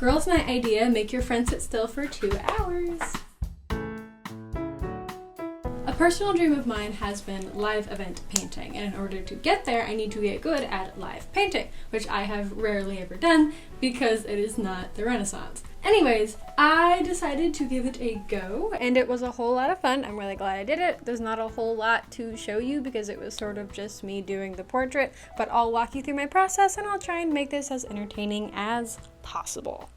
Girls' night idea, make your friend sit still for 2 hours. A personal dream of mine has been live event painting, and in order to get there, I need to get good at live painting, which I have rarely ever done because it is not the Renaissance. Anyways, I decided to give it a go, and it was a whole lot of fun. I'm really glad I did it. There's not a whole lot to show you because it was sort of just me doing the portrait, but I'll walk you through my process and I'll try and make this as entertaining as possible.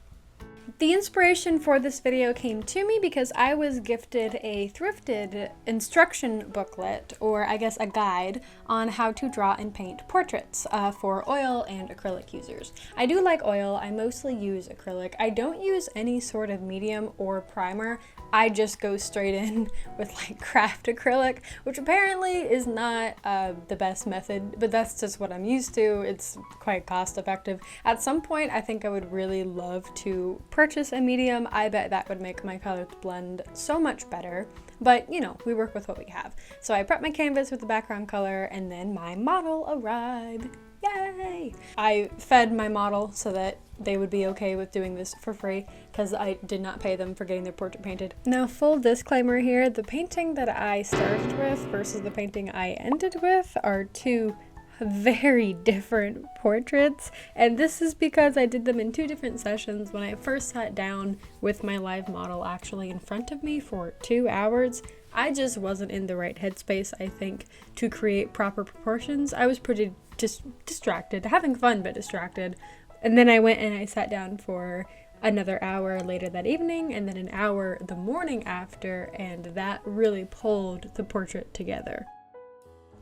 The inspiration for this video came to me because I was gifted a thrifted instruction booklet, or I guess a guide, on how to draw and paint portraits for oil and acrylic users. I do like oil. I mostly use acrylic. I don't use any sort of medium or primer. I just go straight in with like craft acrylic, which apparently is not the best method, but that's just what I'm used to. It's quite cost effective. At some point, I think I would really love to purchase a medium. I bet that would make my colors blend so much better. But, you know, we work with what we have. So I prepped my canvas with the background color, and then my model arrived. Yay! I fed my model so that they would be okay with doing this for free because I did not pay them for getting their portrait painted. Now, full disclaimer here, the painting that I started with versus the painting I ended with are two very different portraits, and this is because I did them in 2 different sessions. When I first sat down with my live model actually in front of me for 2 hours, I just wasn't in the right headspace, I think, to create proper proportions. I was pretty just distracted, having fun but distracted. And then I went and I sat down for another hour later that evening, and then an hour the morning after, and that really pulled the portrait together.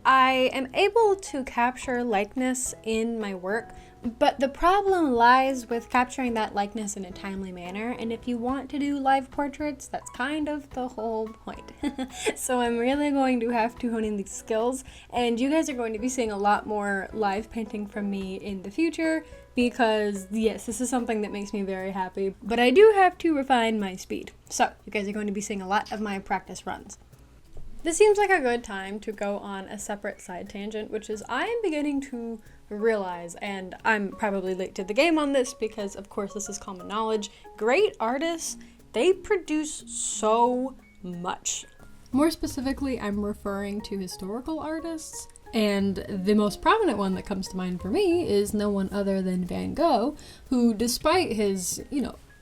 I am able to capture likeness in my work, but the problem lies with capturing that likeness in a timely manner, and if you want to do live portraits, that's kind of the whole point. So I'm really going to have to hone in these skills, and you guys are going to be seeing a lot more live painting from me in the future, because yes, this is something that makes me very happy, but I do have to refine my speed. So you guys are going to be seeing a lot of my practice runs. This seems like a good time to go on a separate side tangent, which is I am beginning to realize, and I'm probably late to the game on this because of course this is common knowledge, great artists, they produce so much. More specifically, I'm referring to historical artists, and the most prominent one that comes to mind for me is no one other than Van Gogh, who despite his,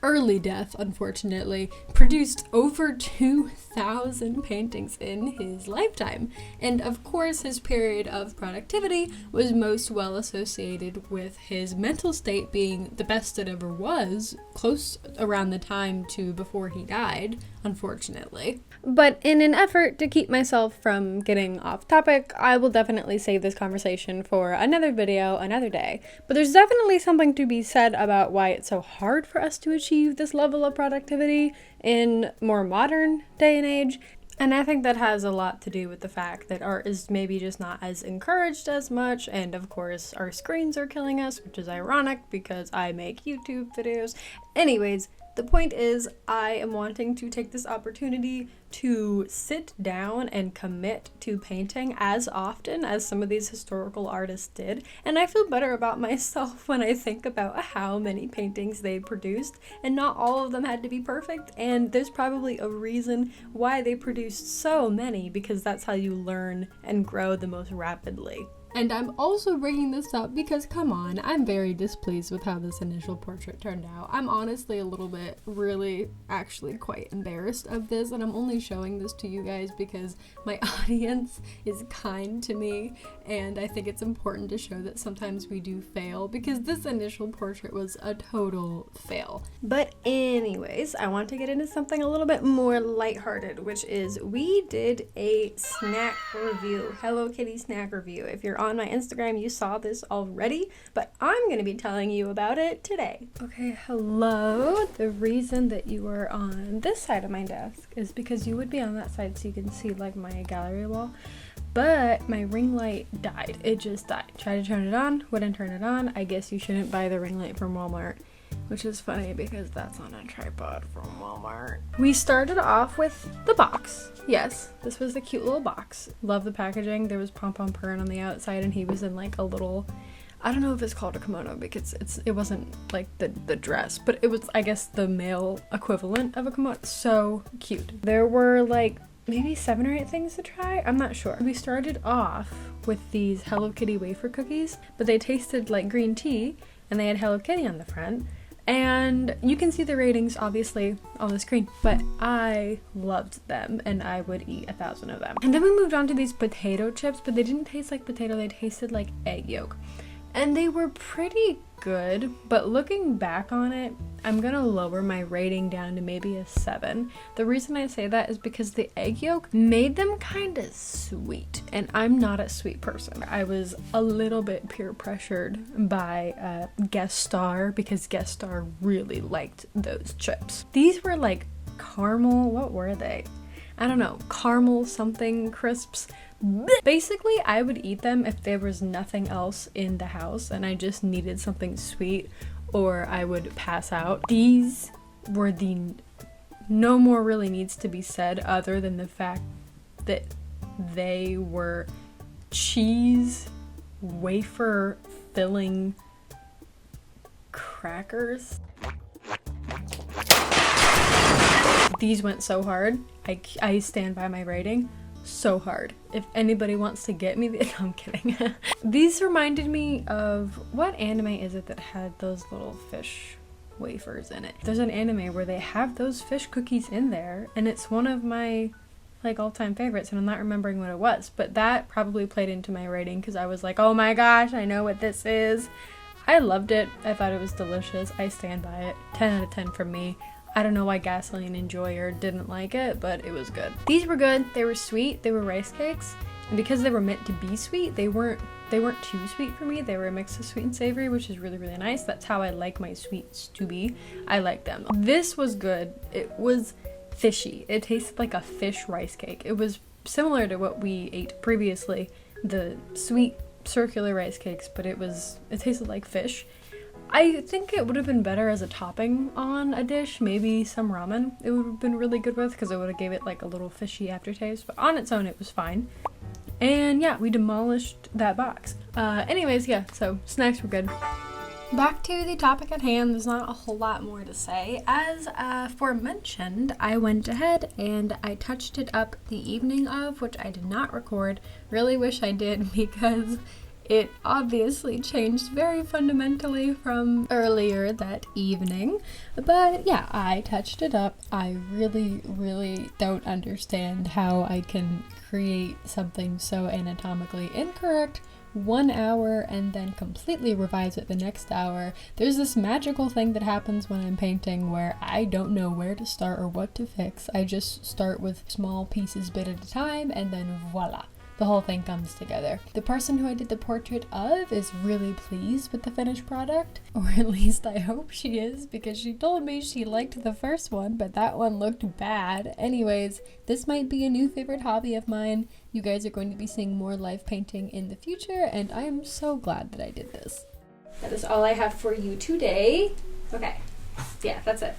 early death, unfortunately, produced over 2,000 paintings in his lifetime. And of course, his period of productivity was most well associated with his mental state being the best it ever was, close around the time to before he died, unfortunately. But in an effort to keep myself from getting off topic, I will definitely save this conversation for another video, another day. But there's definitely something to be said about why it's so hard for us to achieve this level of productivity in more modern day and age. And I think that has a lot to do with the fact that art is maybe just not as encouraged as much, and of course our screens are killing us, which is ironic because I make YouTube videos. Anyways, the point is, I am wanting to take this opportunity to sit down and commit to painting as often as some of these historical artists did, and I feel better about myself when I think about how many paintings they produced, and not all of them had to be perfect, and there's probably a reason why they produced so many, because that's how you learn and grow the most rapidly. And I'm also bringing this up because, come on, I'm very displeased with how this initial portrait turned out. I'm honestly a little bit, really, actually quite embarrassed of this, and I'm only showing this to you guys because my audience is kind to me, and I think it's important to show that sometimes we do fail, because this initial portrait was a total fail. But anyways, I want to get into something a little bit more lighthearted, which is we did a snack review, Hello Kitty snack review. If you're on my Instagram, you saw this already, but I'm going to be telling you about it today. Okay, hello. The reason that you are on this side of my desk is because you would be on that side so you can see like my gallery wall, but my ring light died. It just died. Tried to turn it on, wouldn't turn it on. I guess you shouldn't buy the ring light from Walmart, which is funny because that's on a tripod from Walmart. We started off with the box. Yes, this was the cute little box. Love the packaging. There was Pom Pom Pern on the outside, and he was in like a little I don't know if it's called a kimono because it wasn't like the dress, but it was, I guess, the male equivalent of a kimono. So cute. There were like maybe 7 or 8 things to try. I'm not sure. We started off with these Hello Kitty wafer cookies, but they tasted like green tea and they had Hello Kitty on the front. And you can see the ratings obviously on the screen, but I loved them and I would eat 1,000 of them. And then we moved on to these potato chips, but they didn't taste like potato, they tasted like egg yolk. And they were pretty good, but looking back on it, I'm gonna lower my rating down to maybe a 7. The reason I say that is because the egg yolk made them kind of sweet, and I'm not a sweet person. I was a little bit peer pressured by Guest Star because Guest Star really liked those chips. These were like caramel, what were they? I don't know, caramel something crisps. Basically, I would eat them if there was nothing else in the house and I just needed something sweet, or I would pass out. These were no more really needs to be said other than the fact that they were cheese wafer filling crackers. These went so hard. I stand by my rating. So hard. If anybody wants to get me, no, I'm kidding. These reminded me of, what anime is it that had those little fish wafers in it? There's an anime where they have those fish cookies in there, and it's one of my like all-time favorites, and I'm not remembering what it was, but that probably played into my rating because I was like, oh my gosh, I know what this is. I loved it. I thought it was delicious. I stand by it. 10 out of 10 from me. I don't know why Gasoline Enjoyer didn't like it, but it was good. These were good. They were sweet. They were rice cakes. And because they were meant to be sweet, they weren't too sweet for me. They were a mix of sweet and savory, which is really, really nice. That's how I like my sweets to be. I like them. This was good. It was fishy. It tasted like a fish rice cake. It was similar to what we ate previously, the sweet circular rice cakes, but it tasted like fish. I think it would have been better as a topping on a dish, maybe some ramen. It would have been really good with, because it would have gave it like a little fishy aftertaste, but on its own it was fine. And yeah, we demolished that box. Anyways, yeah, so snacks were good. Back to the topic at hand, there's not a whole lot more to say. As aforementioned, I went ahead and I touched it up the evening of, which I did not record. Really wish I did, because it obviously changed very fundamentally from earlier that evening. But yeah, I touched it up. I really, really don't understand how I can create something so anatomically incorrect 1 hour and then completely revise it the next hour. There's this magical thing that happens when I'm painting where I don't know where to start or what to fix. I just start with small pieces bit at a time, and then voila, the whole thing comes together. The person who I did the portrait of is really pleased with the finished product, or at least I hope she is, because she told me she liked the first one, but that one looked bad. Anyways, this might be a new favorite hobby of mine. You guys are going to be seeing more live painting in the future, and I am so glad that I did this. That is all I have for you today. Okay, yeah, that's it.